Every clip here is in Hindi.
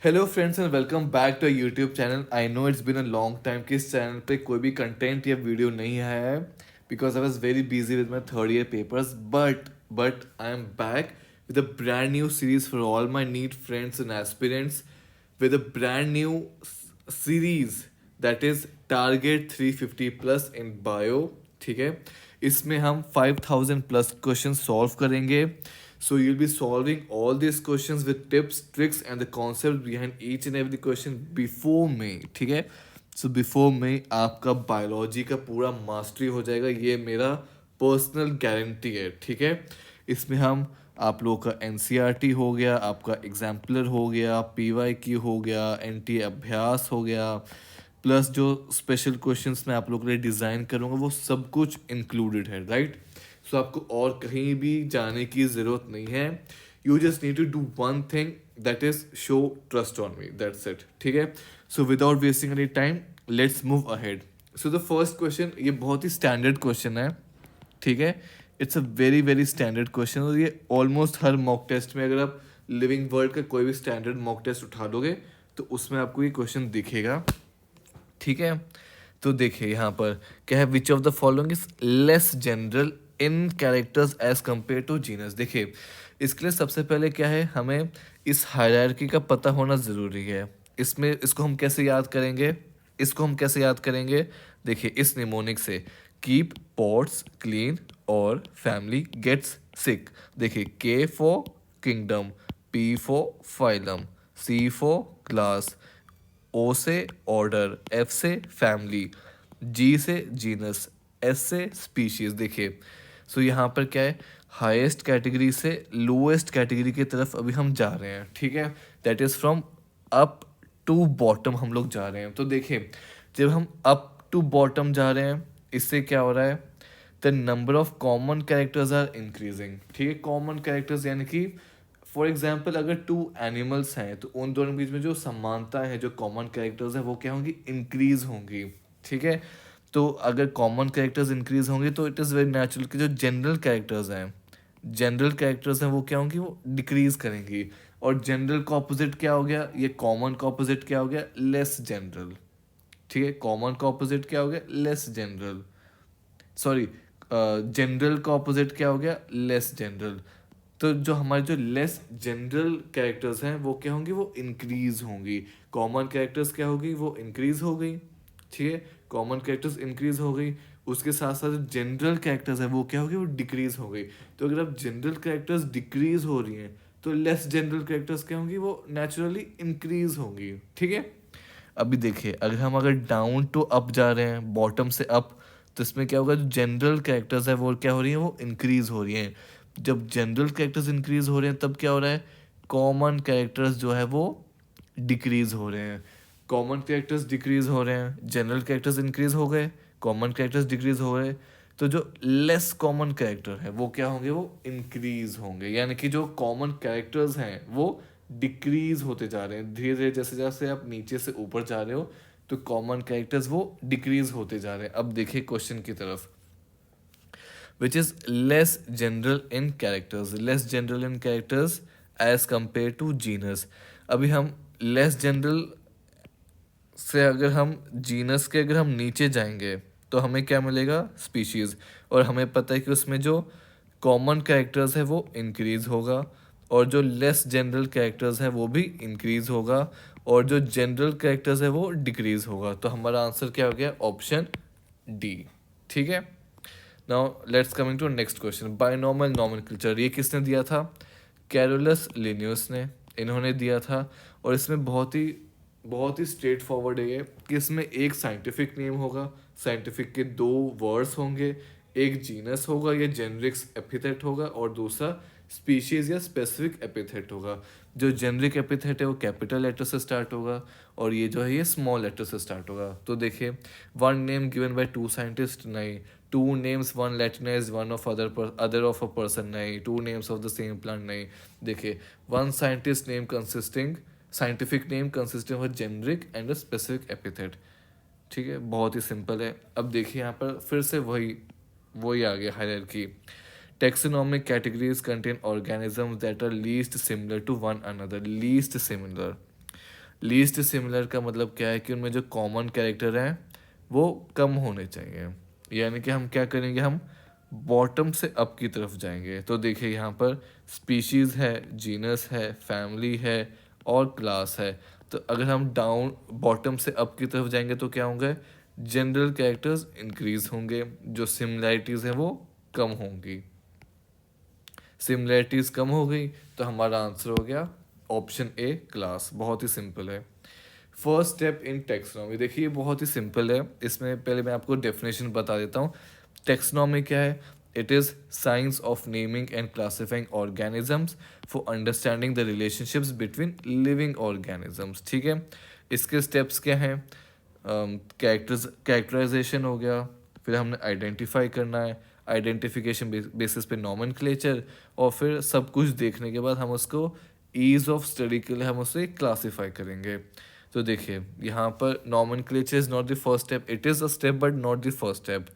Hello friends and welcome back to YouTube channel. I know it's been a long time कि इस चैनल पे कोई भी कंटेंट या वीडियो नहीं आया है because I was very busy with my third year papers but I am back with a brand new series for all my NEET friends and aspirants with a brand new series that is Target 350 plus in bio। ठीक है, इसमें हम 5000 प्लस क्वेश्चन सॉल्व करेंगे। So you'll be solving all this questions with tips tricks and the concept behind each and every question before में। ठीक है, सो बिफोर में आपका बायोलॉजी का पूरा मास्टरी हो जाएगा, ये मेरा पर्सनल गारंटी है। ठीक है, इसमें हम आप लोगों का एन हो गया, आपका एग्जाम्पलर हो गया, PYQ हो गया, NT अभ्यास हो गया, प्लस जो स्पेशल क्वेश्चंस मैं आप लोगों के लिए डिज़ाइन करूँगा वो सब कुछ इंक्लूडेड है। राइट, सो आपको और कहीं भी जाने की ज़रूरत नहीं है। You just need to do one thing, that is show trust on me, that's it. ठीक है, so without wasting any time let's move ahead. So the first question, ये बहुत ही स्टैंडर्ड क्वेश्चन है। ठीक है, it's a very very standard question और ये ऑलमोस्ट हर मॉक टेस्ट में, अगर आप लिविंग वर्ल्ड का कोई भी स्टैंडर्ड मॉक टेस्ट उठा लोगे तो उसमें आपको ये क्वेश्चन दिखेगा। ठीक है, तो देखिए यहाँ पर क्या है, which of the following is less general in characters as compare to genus. देखिए, इसके लिए सबसे पहले क्या है, हमें इस हायरार्की का पता होना ज़रूरी है। इसमें इसको हम कैसे याद करेंगे, इसको हम कैसे याद करेंगे, देखिए इस निमोनिक से, कीप पॉट्स क्लीन और फैमिली गेट्स सिक। देखिए, K for kingdom, P for phylum, C for class, O से ऑर्डर, F से फैमिली, G से जीनस, S से स्पीशीज। देखिए, सो यहाँ पर क्या है, हाईएस्ट कैटेगरी से लोएस्ट कैटेगरी की तरफ अभी हम जा रहे हैं। ठीक है, that is from up to bottom हम लोग जा रहे हैं। तो देखिए, जब हम अप टू बॉटम जा रहे हैं, इससे क्या हो रहा है, the number of common characters are increasing. ठीक है, कॉमन कैरेक्टर्स यानी कि फॉर एग्जाम्पल अगर टू एनिमल्स हैं तो उन दोनों के बीच में जो समानता है, जो कॉमन कैरेक्टर्स हैं, वो क्या होंगी, इंक्रीज होंगी। ठीक है, तो अगर कॉमन कैरेक्टर्स इंक्रीज होंगे तो इट इज़ वेरी नेचुरल कि जो जनरल कैरेक्टर्स हैं, जनरल कैरेक्टर्स हैं, वो क्या होंगी, वो डिक्रीज करेंगी। और जनरल का ऑपोजिट क्या हो गया, ये कॉमन का ऑपोजिट क्या हो गया, लेस जनरल। ठीक है, कॉमन का ऑपोजिट क्या हो गया, लेस जनरल, सॉरी, जनरल का ऑपोजिट क्या हो गया, लेस जनरल। तो जो हमारे जो लेस जनरल कैरेक्टर्स हैं वो क्या होंगी, वो इंक्रीज होंगी। कॉमन कैरेक्टर्स क्या होगी, वो इंक्रीज हो गई। ठीक है, कॉमन कैरेक्टर्स इंक्रीज हो गई, उसके साथ साथ जो जनरल कैरेक्टर्स है वो क्या होगी, वो डिक्रीज हो गई। तो अगर अब जनरल कैरेक्टर्स डिक्रीज हो रही हैं तो लेस जनरल कैरेक्टर्स क्या होंगी, वो नेचुरली इंक्रीज होंगी। ठीक है, अभी देखिए, अगर डाउन टू अप जा रहे हैं, बॉटम से अप, तो इसमें क्या होगा, जो जनरल कैरेक्टर्स है वो क्या हो रही हैं, वो इंक्रीज हो रही हैं। जब जनरल कैरेक्टर्स इंक्रीज हो रहे हैं तब क्या हो रहा है, कॉमन कैरेक्टर्स जो है वो डिक्रीज हो रहे हैं। कॉमन कैरेक्टर्स डिक्रीज हो रहे हैं, जनरल कैरेक्टर्स इंक्रीज हो गए, कॉमन कैरेक्टर्स डिक्रीज हो गए, तो जो लेस कॉमन कैरेक्टर है वो क्या होंगे, वो इंक्रीज होंगे। यानी कि जो कॉमन कैरेक्टर्स हैं वो डिक्रीज होते जा रहे हैं धीरे धीरे, जैसे जैसे आप नीचे से ऊपर जा रहे हो तो कॉमन कैरेक्टर्स वो डिक्रीज होते जा रहे हैं। अब देखिए क्वेश्चन की तरफ, which is less general in characters, less general in characters as compared to genus। अभी हम less general से अगर हम जीनस के अगर हम नीचे जाएंगे तो हमें क्या मिलेगा, स्पीशीज़। और हमें पता है कि उसमें जो कॉमन कैरेक्टर्स है वो इंक्रीज होगा, और जो लेस जनरल कैरेक्टर्स हैं वो भी इंक्रीज होगा, और जो जनरल कैरेक्टर्स है वो डिक्रीज होगा। तो हमारा आंसर क्या हो गया, ऑप्शन डी। ठीक है, now let's coming to next question, binomial nomenclature. ये किसने दिया था, कैरोलस लिनियस ने, इन्होंने दिया था। और इसमें बहुत ही स्ट्रेट फॉरवर्ड है ये, कि इसमें एक साइंटिफिक नेम होगा, साइंटिफिक के दो वर्ड्स होंगे, एक जीनस होगा या जेनरिक्स एपिथेट होगा, और दूसरा स्पीशीज या स्पेसिफिक एपिथेट होगा। जो जेनरिक एपिथेट है वो कैपिटल लेटर से स्टार्ट होगा, और ये जो है ये स्मॉल लेटर से स्टार्ट होगा। तो देखिए, one name given by two scientist, नहीं। Two names, one latinise, one of other of a person, नहीं। Two names of the same plant, नहीं। देखिए, one scientist name consisting, scientific name consisting of generic and a specific epithet. ठीक है, बहुत ही सिंपल है। अब देखिए यहाँ पर फिर से वही वही आ गया hierarchy. Taxonomic categories contain organism that are least similar to one another, least similar. Least similar का मतलब क्या है कि उनमें जो कॉमन कैरेक्टर हैं वो कम होने चाहिए, यानी कि हम क्या करेंगे, हम बॉटम से अप की तरफ जाएंगे। तो देखिए यहाँ पर स्पीशीज़ है, जीनस है, फैमिली है और क्लास है। तो अगर हम डाउन बॉटम से अप की तरफ जाएंगे तो क्या होंगे, जनरल कैरेक्टर्स इंक्रीज होंगे, जो सिमिलैरिटीज़ हैं वो कम होंगी। सिमिलैरिटीज़ कम हो गई तो हमारा आंसर हो गया ऑप्शन ए क्लास। बहुत ही सिंपल है। फर्स्ट स्टेप इन टेक्सोनॉमी, देखिए ये बहुत ही सिंपल है। इसमें पहले मैं आपको डेफिनेशन बता देता हूँ। टेक्सोनॉमी क्या है? It is science of naming and classifying organisms for understanding the relationships between living organisms. ठीक है, इसके स्टेप्स क्या हैं? कैरेक्टराइजेशन हो गया, फिर हमने आइडेंटिफाई करना है, आइडेंटिफिकेशन बेसिस पे नॉमेनक्लेचर, और फिर सब कुछ देखने के बाद हम उसको ईज ऑफ स्टडी के लिए हम उसे क्लासीफाई करेंगे। तो देखिए यहाँ पर nomenclature is not the first step, it is a step but not the first step,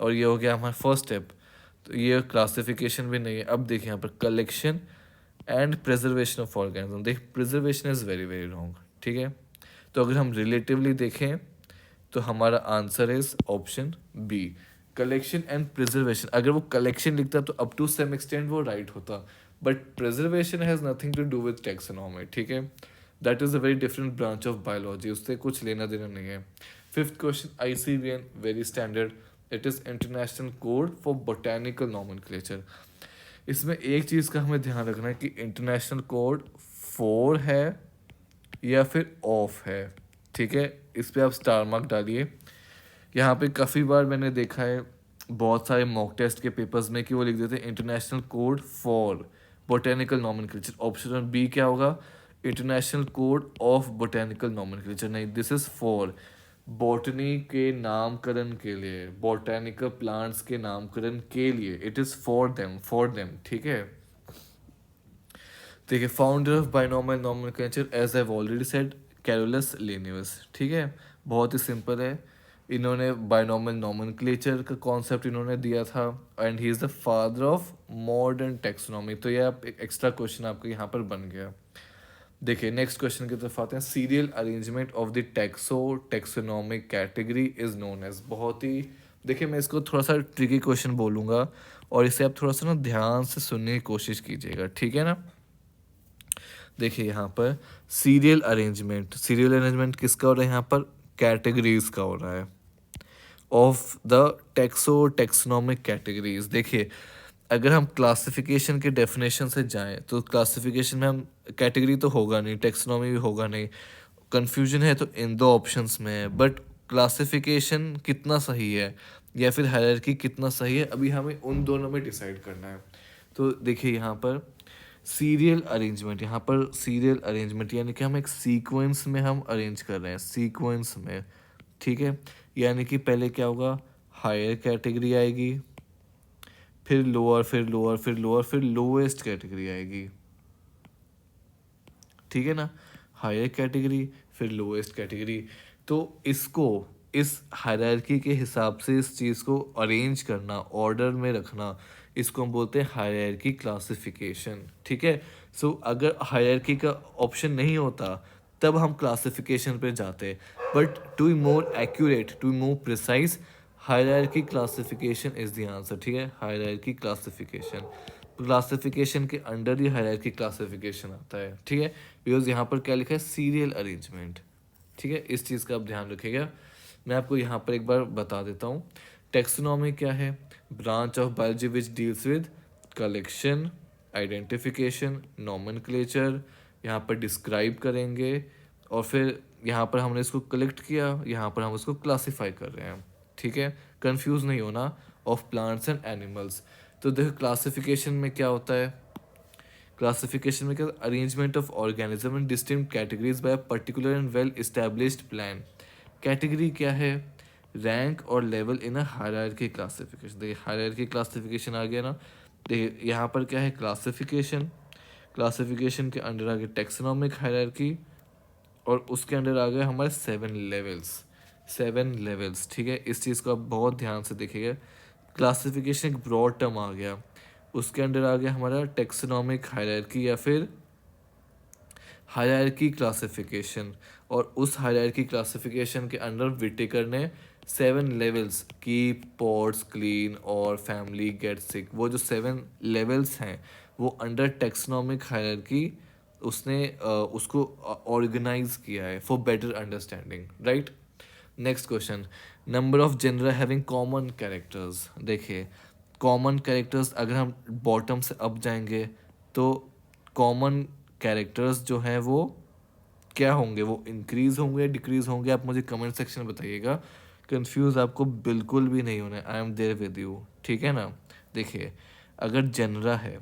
और ये हो गया हमारा फर्स्ट स्टेप। तो ये क्लासिफिकेशन भी नहीं है। अब देखिए यहाँ पर collection and preservation of organism, देख preservation is very very wrong. ठीक है, तो अगर हम रिलेटिवली देखें तो हमारा answer is option B, collection and preservation. अगर वो कलेक्शन लिखता तो अप टू सम एक्सटेंट वो राइट होता, but preservation has nothing to do with taxonomy. ठीक है, that is a very different branch of biology, उससे कुछ लेना देना नहीं है। Fifth question ICBN, very standard, it is international code for botanical nomenclature. इसमें एक चीज़ का हमें ध्यान रखना है कि इंटरनेशनल कोड 4 है या फिर ऑफ है। ठीक है, इस पे आप स्टार मार्क डालिए। यहाँ पे काफ़ी बार मैंने देखा है बहुत सारे मॉक टेस्ट के पेपर्स में कि वो लिख देते हैं international code for botanical nomenclature. Option B क्या होगा? International code of botanical nomenclature. नहीं, दिस इज फॉर बॉटनी के नामकरण के लिए, बोटेनिकल प्लांट्स के नामकरण के लिए। It is for them. ठीक है, देखिए founder of binomial nomenclature as I already said, Carolus Linnaeus. ठीक है, बहुत ही सिंपल है। इन्होंने बाइनोमियल नॉमेनक्लेचर का कॉन्सेप्ट इन्होंने दिया था, and he is the father of modern taxonomy. तो यह एक एक्स्ट्रा क्वेश्चन आपका यहाँ पर बन गया। देखिए नेक्स्ट क्वेश्चन की तरफ आते हैं। Serial arrangement of the taxonomic category is known as. बहुत ही, देखिए मैं इसको थोड़ा सा ट्रिकी क्वेश्चन बोलूँगा और इसे आप थोड़ा सा ना ध्यान से सुनने की कोशिश कीजिएगा। ठीक है ना, देखिए यहाँ पर सीरियल अरेंजमेंट किसका हो रहा है? यहाँ पर कैटेगरीज का हो रहा है, ऑफ द टेक्सोनॉमिक कैटेगरीज। देखिए अगर हम क्लासिफिकेशन के डेफिनेशन से जाएं तो क्लासिफिकेशन में हम कैटेगरी तो होगा नहीं, टेक्सोनॉमी भी होगा नहीं, कन्फ्यूजन है तो इन दो ऑप्शंस में है। बट क्लासिफिकेशन कितना सही है या फिर हायरार्की कितना सही है, अभी हमें उन दोनों में डिसाइड करना है। तो देखिए यहाँ पर सीरियल अरेंजमेंट, यहाँ पर सीरियल अरेंजमेंट यानी कि हम एक सीक्वेंस में हम अरेंज कर रहे हैं, सीक्वेंस में। ठीक है, यानी कि पहले क्या होगा, हायर कैटेगरी आएगी, फिर लोअर, फिर लोअर, फिर लोअर, फिर लोएस्ट कैटेगरी आएगी। ठीक है ना, हायर कैटेगरी फिर लोएस्ट कैटेगरी। तो इसको इस हायरार्की के हिसाब से इस चीज़ को अरेंज करना, ऑर्डर में रखना, इसको हम बोलते हैं हायरार्की क्लासिफिकेशन। ठीक है, सो अगर हायरार्की का ऑप्शन नहीं होता तब हम क्लासिफिकेशन पे जाते, but to be more accurate, to be more precise, hierarchy classification is the answer. ठीक है, हायरार्की क्लासिफिकेशन के अंडर ही हायरार्की क्लासिफिकेशन आता है। ठीक है, बिकॉज यहाँ पर क्या लिखा है, सीरियल अरेंजमेंट। ठीक है, इस चीज़ का आप ध्यान रखिएगा। मैं आपको यहाँ पर एक बार बता देता हूँ। टेक्सोनॉमी क्या है? Branch of biology which deals with collection, identification, nomenclature. यहाँ पर डिस्क्राइब करेंगे और फिर यहाँ पर हमने इसको कलेक्ट किया, यहाँ पर हम उसको क्लासीफाई कर रहे हैं। ठीक है, कंफ्यूज नहीं होना, ऑफ प्लांट्स एंड एनिमल्स। तो देखो क्लासिफिकेशन में क्या होता है, क्लासिफिकेशन में क्या, arrangement of organism in distinct categories by particular and well established plan. Category क्या है? रैंक और level in a hierarchy classification. देखिए हायरार्की क्लासिफिकेशन आ गया ना। देखिए यहाँ पर क्या है, क्लासिफिकेशन, क्लासिफिकेशन के अंडर आ गया टेक्सोनॉमिक हायरार्की, और उसके अंडर आ गए हमारे 7 लेवल्स। ठीक है, इस चीज़ को आप बहुत ध्यान से देखिएगा। क्लासिफिकेशन एक ब्रॉड टर्म आ गया, उसके अंडर आ गया हमारा टेक्सोनॉमिक हायरार्की या फिर हायरार्की क्लासिफिकेशन, और उस हायरार्की क्लासिफिकेशन के अंडर विटेकर ने 7 लेवल्स की पॉट्स क्लीन और फैमिली गेट सिक, वो जो 7 लेवल्स हैं वो अंडर टेक्सोनोमिक हायरार्की उसने उसको ऑर्गेनाइज किया है for better understanding, right. Next question, number of genera having common characters. देखिए कॉमन कैरेक्टर्स अगर हम बॉटम से अप जाएंगे तो कॉमन कैरेक्टर्स जो हैं वो क्या होंगे, वो इंक्रीज होंगे डिक्रीज होंगे, आप मुझे कमेंट सेक्शन में बताइएगा। कंफ्यूज आपको बिल्कुल भी नहीं होना है, I am there with you, ठीक है ना। देखिए अगर जनरा है,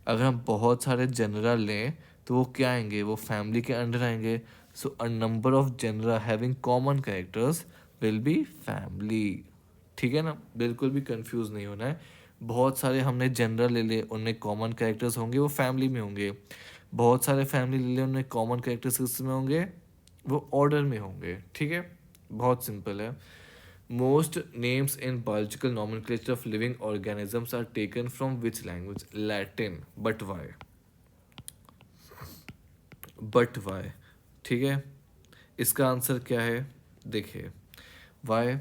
अगर हम बहुत सारे जनरा लें तो वो क्या आएंगे, वो फैमिली के अंडर आएंगे। So a number of genera having common characters will be family, ठीक है ना, बिल्कुल भी कंफ्यूज नहीं होना है। बहुत सारे हमने जनरल ले लिए, उनमें कॉमन कैरेक्टर्स होंगे, वो फैमिली में होंगे। बहुत सारे फैमिली ले लिए, उनमें कॉमन कैरेक्टर्स किस में होंगे, वो ऑर्डर में होंगे, ठीक है। बहुत सिंपल है। Most names in biological nomenclature of living organisms are taken from which language, Latin, but why, but why, ठीक है। इसका आंसर क्या है, देखिए वाई,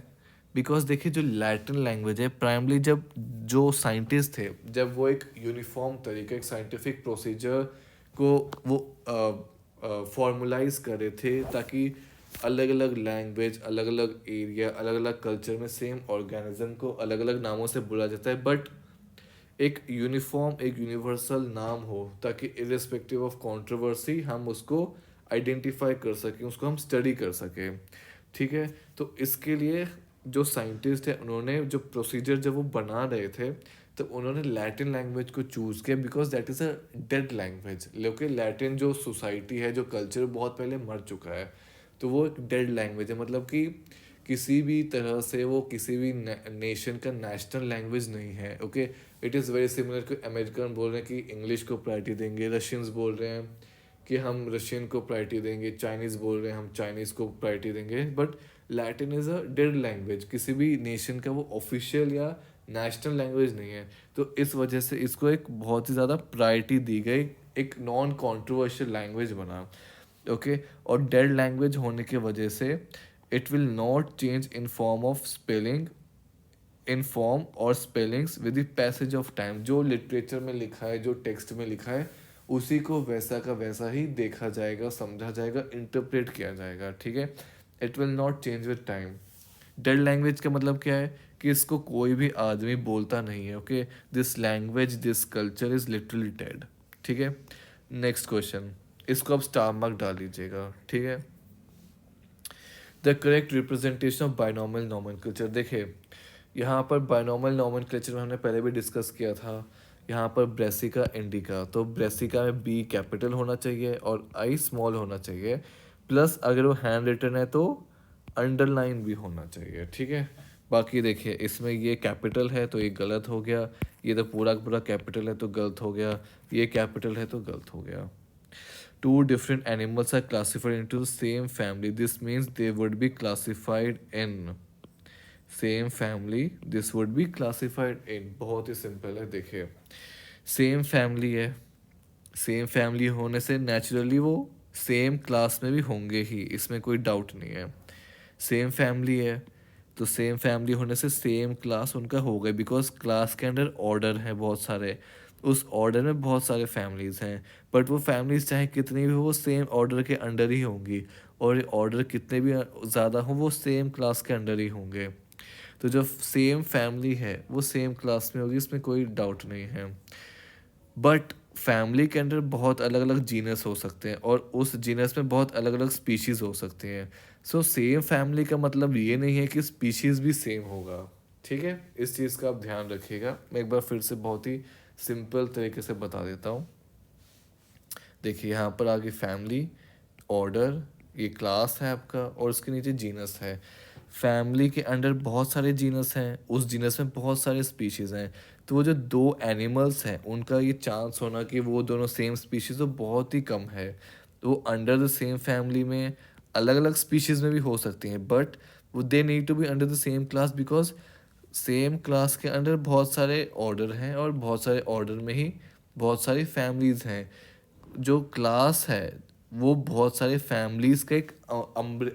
बिकॉज देखिए जो लैटिन लैंग्वेज है प्राइमली जब जो साइंटिस्ट थे जब वो एक यूनिफॉर्म तरीके एक साइंटिफिक प्रोसीजर को वो फॉर्मुलाइज कर रहे थे ताकि अलग अलग लैंग्वेज अलग अलग एरिया अलग अलग कल्चर में सेम ऑर्गेनिज्म को अलग अलग नामों से बुला जाता है, बट एक यूनिफॉर्म एक यूनिवर्सल नाम हो ताकि इरिस्पेक्टिव ऑफ कंट्रोवर्सी हम उसको आइडेंटिफाई कर सकें, उसको हम स्टडी कर सकें, ठीक है। तो इसके लिए जो साइंटिस्ट है उन्होंने जो प्रोसीजर जब वो बना रहे थे तो उन्होंने लैटिन लैंग्वेज को चूज़ किया because that is a dead language, लेकिन लैटिन जो सोसाइटी है जो कल्चर बहुत पहले मर चुका है, तो वो एक डेड लैंग्वेज है, मतलब कि किसी भी तरह से वो किसी भी नेशन का नेशनल लैंग्वेज नहीं है, okay. It is very similar कि अमेरिकन बोल रहे हैं कि इंग्लिश को प्रायोरिटी देंगे, रशियंस बोल रहे हैं कि हम रशियन को प्रायोरिटी देंगे, चाइनीज़ बोल रहे हैं हम चाइनीज़ को प्रायोरिटी देंगे, but Latin is a dead language, किसी भी नेशन का वो ऑफिशियल या नेशनल लैंग्वेज नहीं है। तो इस वजह से इसको एक बहुत ही ज़्यादा प्रायोरिटी दी गई, एक नॉन कॉन्ट्रोवर्शियल लैंग्वेज बना, ओके। और डेड लैंग्वेज होने की वजह से it will not change in form of spelling, in form और spellings with the passage of time, जो लिटरेचर में लिखा है जो टेक्स्ट में लिखा है उसी को वैसा का वैसा ही देखा जाएगा, समझा जाएगा, इंटरप्रेट किया जाएगा, ठीक है। It will not change with time. Dead language का मतलब क्या है कि इसको कोई भी आदमी बोलता नहीं है, okay. This language this culture is literally dead, ठीक है। नेक्स्ट क्वेश्चन, इसको आप स्टार मार्क डाल लीजिएगा, ठीक है। The correct representation of binomial nomenclature. देखिए यहाँ पर बायनॉमियल नॉमेनक्लेचर में हमने पहले भी डिस्कस किया था, यहाँ पर ब्रेसिका इंडिका, तो ब्रेसिका में बी कैपिटल होना चाहिए और आई स्मॉल होना चाहिए, प्लस अगर वो हैंड रिटन है तो अंडरलाइन भी होना चाहिए, ठीक है। बाकी देखिए इसमें ये कैपिटल है तो ये गलत हो गया, ये तो पूरा का पूरा कैपिटल है तो गलत हो गया, ये कैपिटल है तो गलत हो गया। Two different animals are classified into the same family. This means they would be classified in same family. This would be classified in, बहुत ही सिंपल है, देखिए सेम फैमिली है, सेम फैमिली होने से नेचुरली वो सेम क्लास में भी होंगे ही, इसमें कोई डाउट नहीं है। सेम फैमिली है तो सेम फैमिली होने से सेम क्लास उनका हो गया, बिकॉज क्लास के अंडर ऑर्डर है बहुत सारे, उस ऑर्डर में बहुत सारे फैमिलीज़ हैं, बट वो फैमिलीज़ चाहे कितनी भी हो वो सेम ऑर्डर के अंडर ही होंगी, और ऑर्डर कितने भी ज़्यादा हों वो सेम क्लास के अंडर ही होंगे। तो जो सेम फैमिली है वो सेम क्लास में होगी, इसमें कोई डाउट नहीं है। बट फैमिली के अंदर बहुत अलग अलग जीनस हो सकते हैं और उस जीनस में बहुत अलग अलग स्पीशीज़ हो सकती हैं। सो सेम फैमिली का मतलब ये नहीं है कि स्पीशीज़ भी सेम होगा, ठीक है। इस चीज़ का आप ध्यान रखिएगा। मैं एक बार फिर से बहुत ही सिंपल तरीके से बता देता हूँ। देखिए यहाँ पर आगे फैमिली, ऑर्डर, ये क्लास है आपका और उसके नीचे जीनस है। फैमिली के अंडर बहुत सारे जीनस हैं, उस जीनस में बहुत सारे स्पीशीज़ हैं, तो वो जो दो एनिमल्स हैं उनका ये चांस होना कि वो दोनों सेम स्पीशीज़ हो बहुत ही कम है। तो वो अंडर द सेम फैमिली में अलग अलग स्पीशीज़ में भी हो सकती हैं, बट वो they need to be under the same class because same class के अंडर बहुत सारे ऑर्डर हैं और बहुत सारे ऑर्डर में ही बहुत सारी फैमिलीज़ हैं। जो क्लास है वो बहुत सारे फैमिलीज का एक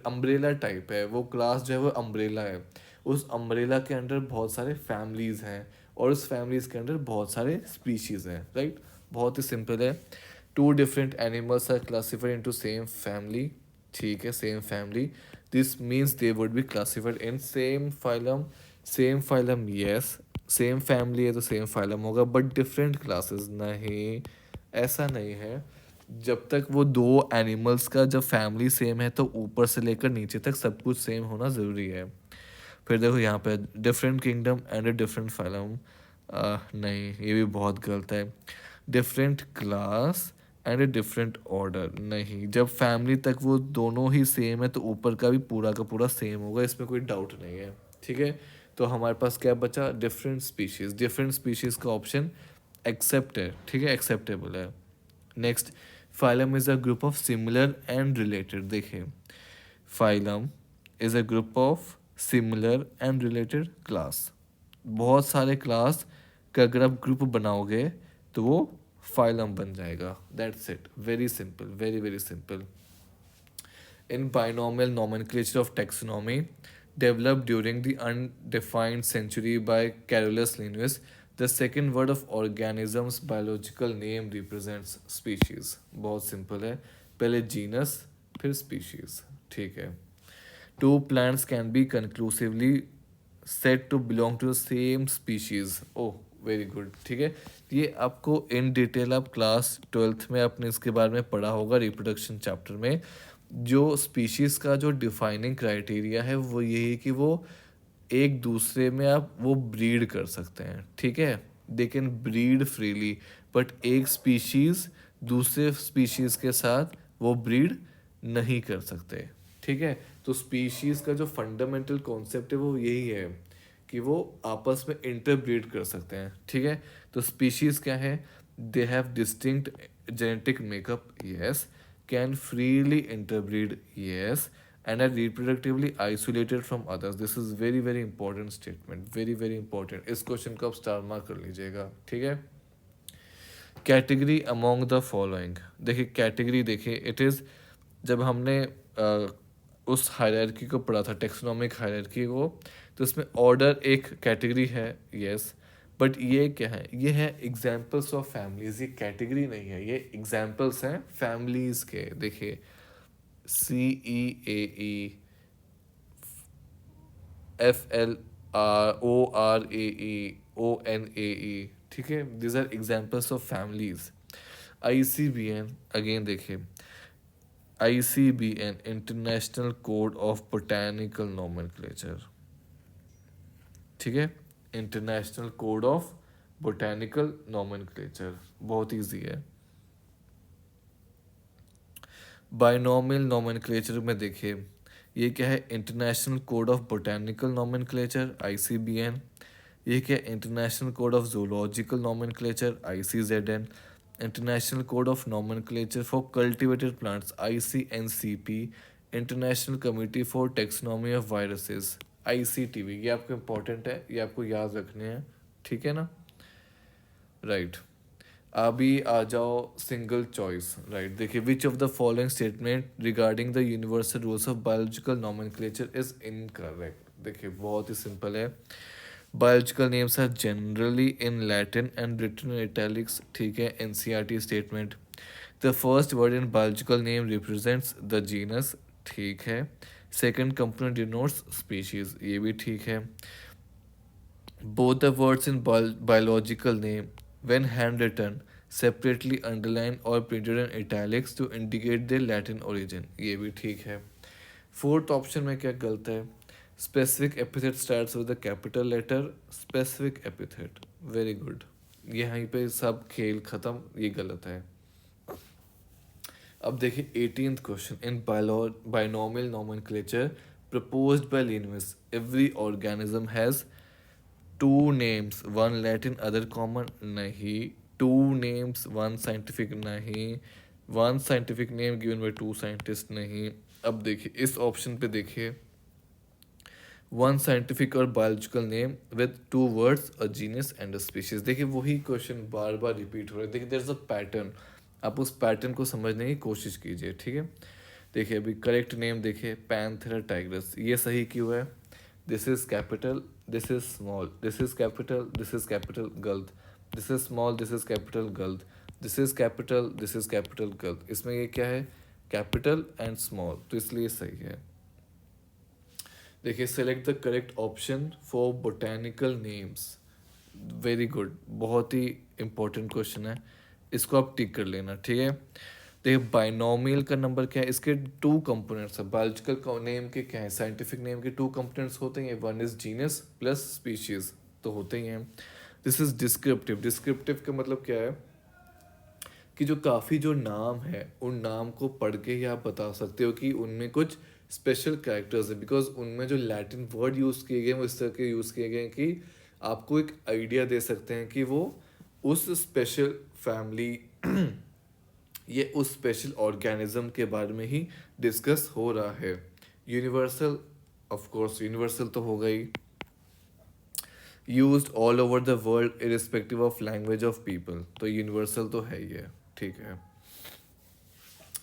अम्ब्रेला टाइप है, वो क्लास जो है वो अम्ब्रेला है। उस अम्ब्रेला के अंडर बहुत सारे फैमिलीज हैं और उस फैमिलीज के अंडर बहुत सारे स्पीशीज हैं, राइट। बहुत ही सिंपल है। Two different animals are classified into same family, ठीक है, same family. This means they would be classified in same phylum. Same phylum yes, same family है तो सेम फाइलम होगा, बट डिफरेंट क्लासेस नहीं, ऐसा नहीं है। जब तक वो दो एनिमल्स का जब फैमिली सेम है तो ऊपर से लेकर नीचे तक सब कुछ सेम होना ज़रूरी है। फिर देखो यहाँ पे different kingdom and a different phylum, नहीं ये भी बहुत गलत है। Different class and a different order, नहीं, जब फैमिली तक वो दोनों ही सेम है तो ऊपर का भी पूरा का पूरा सेम होगा, इसमें कोई डाउट नहीं है, ठीक है। तो हमारे पास क्या बचा, डिफरेंट स्पीशीज़। डिफरेंट स्पीशीज़ का ऑप्शन एक्सेप्ट है, ठीक है, एक्सेप्टेबल है। Next, phylum is a group of similar and related. देखिए, phylum is a group of similar and related class. बहुत सारे क्लास का अगर आप ग्रुप बनाओगे तो वो फाइलम बन जाएगा, that's it, very simple, very very simple. In binomial nomenclature of taxonomy, developed during the undefined century by Carolus Linnaeus, the second word of organism's biological name represents species. बहुत सिंपल है, पहले genus फिर species, ठीक है। Two plants can be conclusively said to belong to the same species. Oh, very good, ठीक है। ये आपको इन डिटेल आप क्लास 12th में आपने इसके बारे में पढ़ा होगा, रिप्रोडक्शन चैप्टर में। जो स्पीशीज़ का जो डिफाइनिंग क्राइटेरिया है वो ये है कि वो एक दूसरे में आप वो ब्रीड कर सकते हैं, ठीक है, they can breed freely, but एक स्पीशीज़ दूसरे स्पीशीज़ के साथ वो ब्रीड नहीं कर सकते, ठीक है। तो स्पीशीज़ का जो फंडामेंटल कॉन्सेप्ट है वो यही है कि वो आपस में इंटरब्रीड कर सकते हैं, ठीक है। तो स्पीशीज़ क्या है, they have distinct genetic makeup, yes, can freely interbreed, yes, and are reproductively isolated from others. This is very very important statement, very very important. इस क्वेश्चन को आप स्टार मार्क कर लीजिएगा, ठीक है। कैटेगरी अमोंग द फॉलोइंग, देखिए कैटेगरी, देखिए इट इज़, जब हमने उस हायरार्की को पढ़ा था, टेक्सोनोमिक हायरार्की को, तो इसमें ऑर्डर एक कैटेगरी है, यस, बट ये क्या है, ये है एग्जाम्पल्स ऑफ फैमिलीज, ये कैटेगरी नहीं है, ये एग्जाम्पल्स हैं फैमिलीज के। देखिए, CEAE, FLORAE, ठीक है, these are examples of families. ICBN, again देखिए, ICBN, international code of botanical nomenclature, ठीक है, international code of botanical nomenclature, बहुत इजी है। बाइनोमियल नोमेनक्लेचर में देखिए, ये क्या है, international code of botanical nomenclature, ICBN। ये क्या है, international code of zoological nomenclature, ICZN। International code of nomenclature for cultivated plants, ICNCP। International committee for taxonomy of viruses, ICTV। ये आपको इम्पोर्टेंट है, ये आपको याद रखने हैं, ठीक है ना, राइट। अभी आ जाओ सिंगल चॉइस, राइट। देखिए, which of the following statement regarding the universal rules of biological nomenclature is incorrect. देखिए, बहुत ही सिंपल है, biological names are generally in Latin and written in italics, ठीक है, NCERT statement. The first word in biological name represents the genus, ठीक है। सेकेंड कंपोनेंट डिनोट्स स्पीशीज, ये भी ठीक है। Both the words in biological name, when handwritten, separately underlined or printed in italics to indicate their Latin origin, ये भी ठीक है। फोर्थ ऑप्शन में क्या गलत है, specific epithet starts with the capital letter, specific epithet, very good, यहाँ पे सब खेल खत्म, ये गलत है। अब देखिए 18th question, in binomial nomenclature proposed by Linnaeus, every organism has two names, one Latin other common, नहीं, two names one scientific, नहीं, one scientific name given by two scientists, नहीं। अब देखिए इस ऑप्शन पे देखिए, वन साइंटिफिक और biological name with two words, a genus and a species. देखिए वही क्वेश्चन बार बार रिपीट हो रहा है, देखिए देयर इज अ पैटर्न। आप उस पैटर्न को समझने की कोशिश कीजिए, ठीक है। देखिए अभी करेक्ट नेम देखिए, पैंथेरा टाइग्रस, ये सही क्यों है? This is capital, this is small, this is capital, this is capital, गलत। This is small, this is capital, गलत। This is capital, this is capital, गलत। इसमें ये क्या है? कैपिटल एंड स्मॉल, तो इसलिए सही है। देखिए select the correct option for botanical names. Very good, बहुत ही इंपॉर्टेंट क्वेश्चन है, इसको आप टिक कर लेना, ठीक है। देखिए बाइनोमियल का नंबर क्या है? इसके टू कंपोनेंट्स है। बायोलॉजिकल नेम के क्या है? साइंटिफिक नेम के टू कंपोनेंट्स होते हैं, one is genus plus species, तो होते ही हैं। This is descriptive. डिस्क्रिप्टिव का मतलब क्या है कि जो काफ़ी जो नाम है उन नाम को पढ़ के ही आप बता सकते हो कि उनमें कुछ स्पेशल कैरेक्टर्स है, बिकॉज उनमें जो लैटिन वर्ड यूज़ किए गए हैं वो इस तरह के यूज़ किए गए हैं कि आपको एक आइडिया दे सकते हैं कि वो उस स्पेशल फैमिली ये उस स्पेशल ऑर्गेनिज्म के बारे में ही डिस्कस हो रहा है। यूनिवर्सल, ऑफ कोर्स यूनिवर्सल तो होगा ही, used all over the world irrespective of language of people, तो यूनिवर्सल तो है ही है, ठीक है।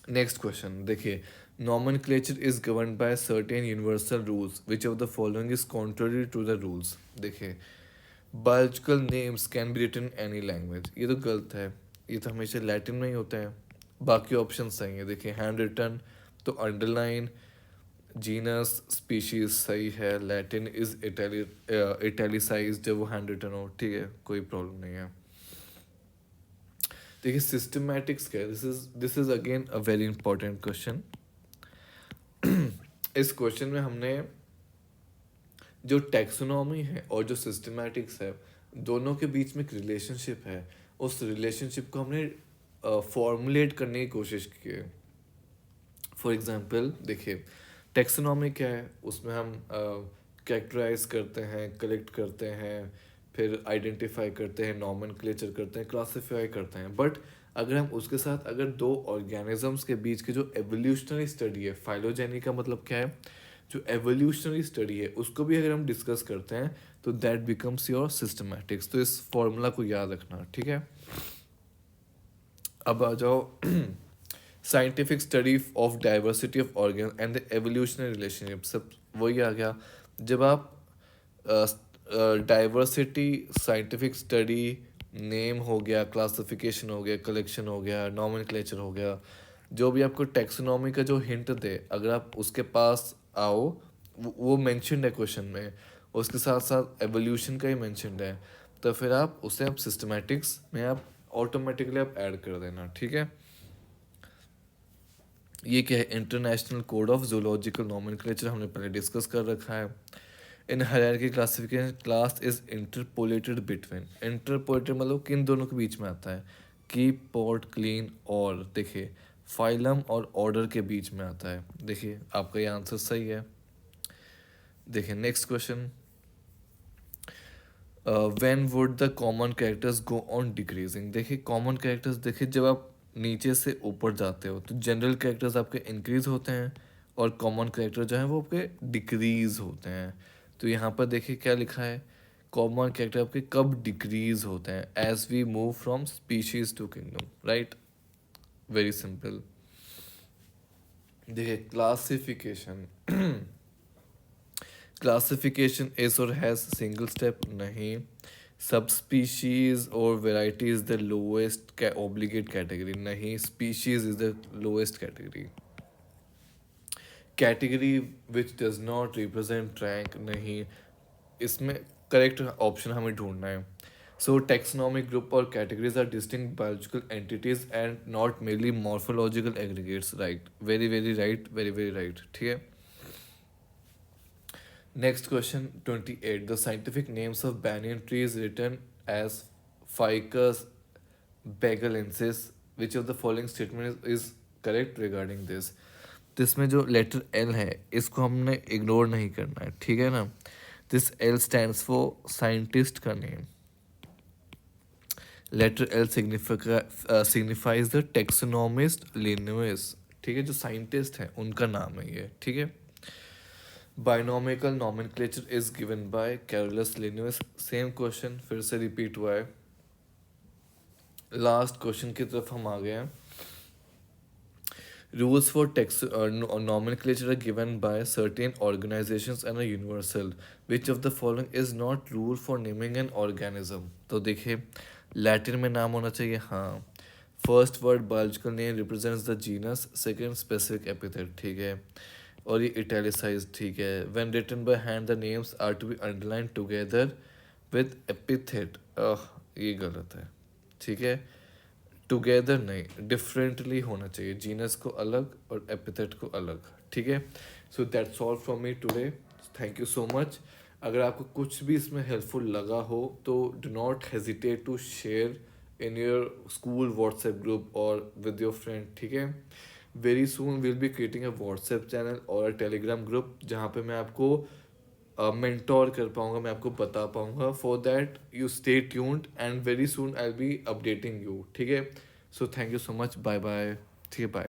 नेक्स्ट क्वेश्चन देखिए, nomenclature is governed by certain universal rules, which of the following is contrary to the rules? देखिए biological names can be written in any language, ये तो गलत है, ये तो हमेशा लैटिन में ही होता है। बाकी ऑप्शन सही है, देखिए हैंड रिटन तो अंडरलाइन, जीनस स्पीशीज सही है, लैटिन इज इटैलिसाइज जब वो हैंड रिटन हो, ठीक है, कोई प्रॉब्लम नहीं है। देखिए सिस्टमैटिक्स क्या है? This is again a very important question. इस क्वेश्चन में हमने जो टैक्सोनॉमी है और जो सिस्टमैटिक्स है दोनों के बीच में एक रिलेशनशिप है, उस रिलेशनशिप को हमने फॉर्मुलेट करने की कोशिश की है। फॉर एग्जांपल देखिए टैक्सोनॉमी क्या है, उसमें हम कैरेक्टराइज करते हैं, कलेक्ट करते हैं, फिर आइडेंटिफाई करते हैं, नॉमेनक्लेचर करते हैं, क्लासिफाई करते हैं। बट अगर हम उसके साथ अगर दो ऑर्गेनिजम्स के बीच की जो एवोल्यूशनरी स्टडी है, फाइलोजेनी का मतलब क्या है, जो एवोल्यूशनरी स्टडी है उसको भी अगर हम डिस्कस करते हैं तो दैट बिकम्स योर सिस्टमैटिक्स। तो इस फॉर्मूला को याद रखना, ठीक है। अब आ जाओ scientific study of diversity of organ and the evolutionary relationship, सब वही आ गया। जब आप डाइवर्सिटी, साइंटिफिक स्टडी, नेम हो गया, क्लासिफिकेशन हो गया, कलेक्शन हो गया, नॉमेनक्लेचर हो गया, जो भी आपको टैक्सोनॉमी का जो हिंट दे अगर आप उसके पास आओ, वो मेंशन्ड है क्वेश्चन में, उसके साथ साथ एवोल्यूशन का ही मेंशन्ड है, तो फिर आप उसे आप सिस्टमैटिक्स में आप ऑटोमेटिकली आप ऐड कर देना, ठीक है। ये क्या है? International code of zoological nomenclature हमने पहले डिस्कस कर रखा है। In hierarchy classification class is interpolated between, interpolated मतलब किन दोनों के बीच में आता है? कीप, पोर्ट, क्लीन और देखिए फाइलम और ऑर्डर के बीच में आता है। देखिए आपका ये आंसर सही है। देखिए next question, when would the common characters go on decreasing? देखिए कॉमन कैरेक्टर्स देखिए जब आप नीचे से ऊपर जाते हो तो जनरल कैरेक्टर्स आपके इंक्रीज होते हैं और कॉमन कैरेक्टर जो है वो आपके डिक्रीज होते हैं। तो यहाँ पर देखिए क्या लिखा है, कॉमन कैरेक्टर आपके कब डिक्रीज होते हैं? As we move from species to kingdom, right, very simple. देखिए क्लासिफिकेशन क्लासिफिकेशन इज और हैज सिंगल स्टेप नहीं, सब स्पीशीज और variety is the lowest obligate category नहीं, species is the lowest category, category which does not represent rank नहीं, इसमें करेक्ट ऑप्शन हमें ढूंढना है। सो टेक्सोनॉमिक ग्रुप और categories are distinct biological entities and not merely morphological aggregates, right, very very right, very very right, ठीक है। Next question 28. The scientific names of banyan trees written as Ficus begalensis. Which of the following statement is correct regarding this? तो इसमें जो लेटर एल है इसको हमने इग्नोर नहीं करना है, ठीक है ना। This L stands for scientist का name, letter L signifies the taxonomist Linnaeus, ठीक है, जो साइंटिस्ट हैं उनका नाम है ये, ठीक है। Binomial nomenclature is given by Carolus Linnaeus, same question फिर से रिपीट हुआ है। लास्ट क्वेश्चन की तरफ हम आ गए हैं। Rules for text nomenclature are given by certain organizations and are universal. Which of the following is not rule for naming an organism? तो देखिए लैटिन में नाम होना चाहिए हाँ. First word biological name represents the genus, second specific epithet, ठीक है. और ये इटैलिसाइज, ठीक है. When written by hand the names are to be underline together with epithet. ये गलत है, ठीक है. टुगेदर नहीं, डिफरेंटली होना चाहिए, जीनस को अलग और एपिथेट को अलग, ठीक है. So that's all from me today. Thank you so much. अगर आपको कुछ भी इसमें हेल्पफुल लगा हो तो do not hesitate to share in your school WhatsApp group और विद योर फ्रेंड, ठीक है. Very soon will be creating a WhatsApp channel और अ टेलीग्राम ग्रुप जहाँ पे मैं आपको मेंटोर कर पाऊंगा, मैं आपको बता पाऊंगा. For that you stay tuned and very soon I will be updating you, ठीक है. So thank you so much. Bye bye. ठीक है, बाय.